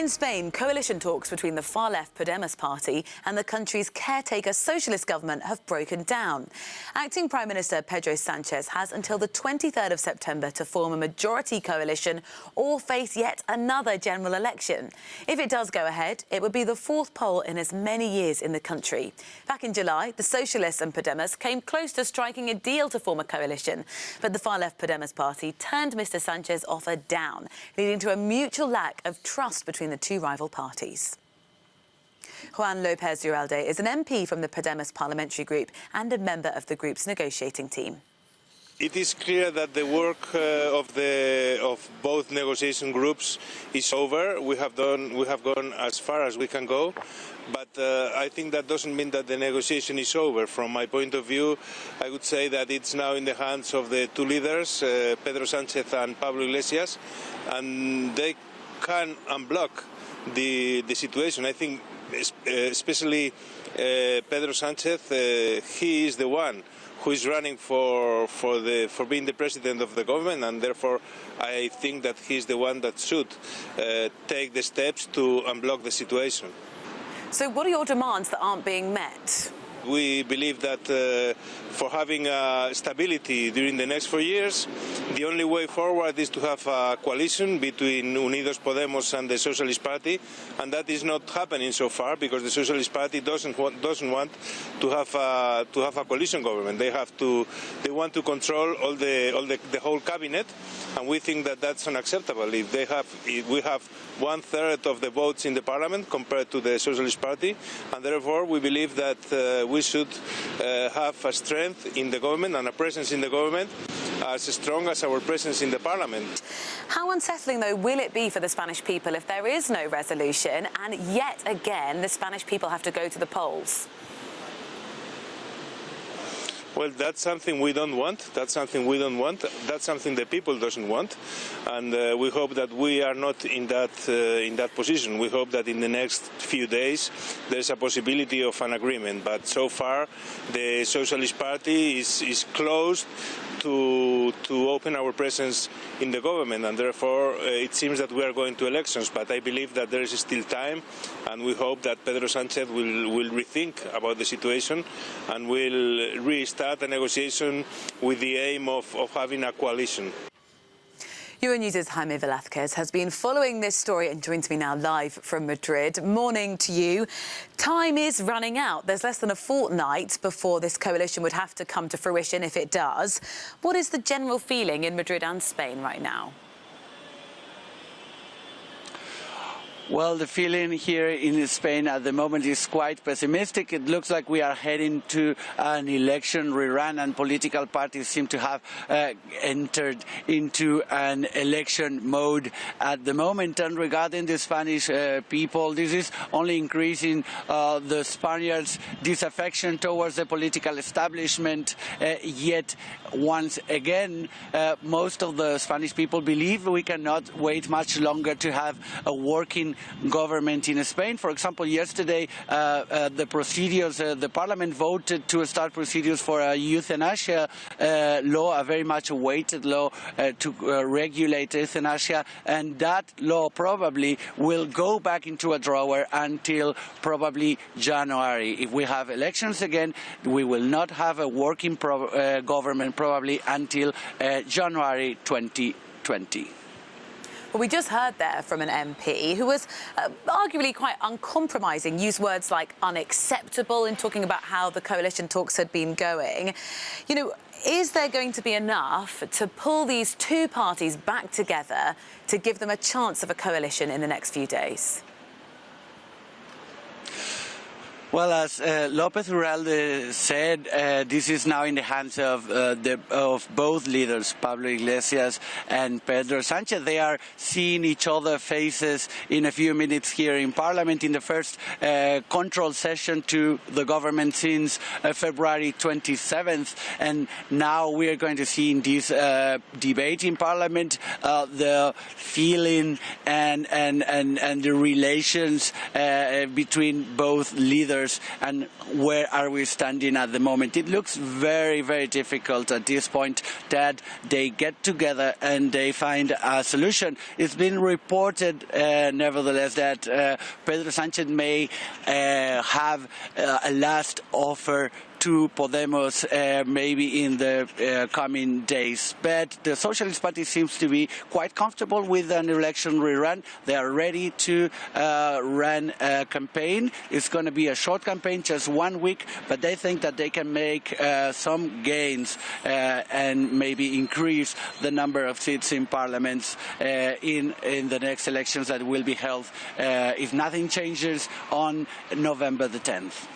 In Spain, coalition talks between the far-left Podemos party and the country's caretaker socialist government have broken down. Acting Prime Minister Pedro Sanchez has until the 23rd of September to form a majority coalition or face yet another general election. If it does go ahead, it would be the fourth poll in as many years in the country. Back in July, the Socialists and Podemos came close to striking a deal to form a coalition, but the far-left Podemos party turned Mr Sanchez's offer down, leading to a mutual lack of trust between the two rival parties. Juan López Uralde is an MP from the Podemos parliamentary group and a member of the group's negotiating team. It is clear that the work of both negotiation groups is over. We have gone as far as we can go, but I think that doesn't mean that the negotiation is over. From my point of view, I would say that it's now in the hands of the two leaders, Pedro Sanchez and Pablo Iglesias, and they can unblock the situation. I think especially Pedro Sanchez, he is the one who is running for being the president of the government, and therefore I think that he is the one that should take the steps to unblock the situation. So what are your demands that aren't being met? We believe that for having stability during the next 4 years, the only way forward is to have a coalition between Unidos Podemos and the Socialist Party, and that is not happening so far because the Socialist Party doesn't want to have a coalition government. They want to control the whole cabinet, and we think that that's unacceptable. If we have 1/3 of the votes in the parliament compared to the Socialist Party, and therefore we believe that we should have a strength in the government and a presence in the government as strong as our presence in the parliament. How unsettling, though, will it be for the Spanish people if there is no resolution and yet again the Spanish people have to go to the polls? Well, that's something we don't want. That's something the people doesn't want, and we hope that we are not in that position. We hope that in the next few days there's a possibility of an agreement. But so far, the Socialist Party is closed to open our presence in the government, and therefore it seems that we are going to elections. But I believe that there is still time, and we hope that Pedro Sanchez will rethink about the situation and will restart a negotiation with the aim of having a coalition. Euronews' Jaime Velázquez has been following this story and joins me now live from Madrid. Morning to you. Time is running out. There's less than a fortnight before this coalition would have to come to fruition if it does. What is the general feeling in Madrid and Spain right now? Well, the feeling here in Spain at the moment is quite pessimistic. It looks like we are heading to an election rerun, and political parties seem to have entered into an election mode at the moment. And regarding the Spanish people, this is only increasing the Spaniards' disaffection towards the political establishment. Yet, once again, most of the Spanish people believe we cannot wait much longer to have a working government in Spain. For example, yesterday the parliament voted to start procedures for a euthanasia law, a very much awaited law to regulate euthanasia, and that law probably will go back into a drawer until probably January. If we have elections again, we will not have a working government probably until January 2020. Well, we just heard there from an MP who was arguably quite uncompromising, used words like unacceptable in talking about how the coalition talks had been going. You know, is there going to be enough to pull these two parties back together to give them a chance of a coalition in the next few days? Well, as López Uralde said, this is now in the hands of both leaders, Pablo Iglesias and Pedro Sanchez. They are seeing each other's faces in a few minutes here in Parliament in the first control session to the government since February 27th. And now we are going to see in this debate in Parliament the feeling and the relations between both leaders others, and where are we standing at the moment? It looks very, very difficult at this point that they get together and they find a solution. It's been reported, nevertheless, that Pedro Sanchez may have a last offer to Podemos maybe in the coming days. But the Socialist Party seems to be quite comfortable with an election rerun. They are ready to run a campaign. It's going to be a short campaign, just 1 week, but they think that they can make some gains and maybe increase the number of seats in parliaments in the next elections that will be held, if nothing changes, on November the 10th.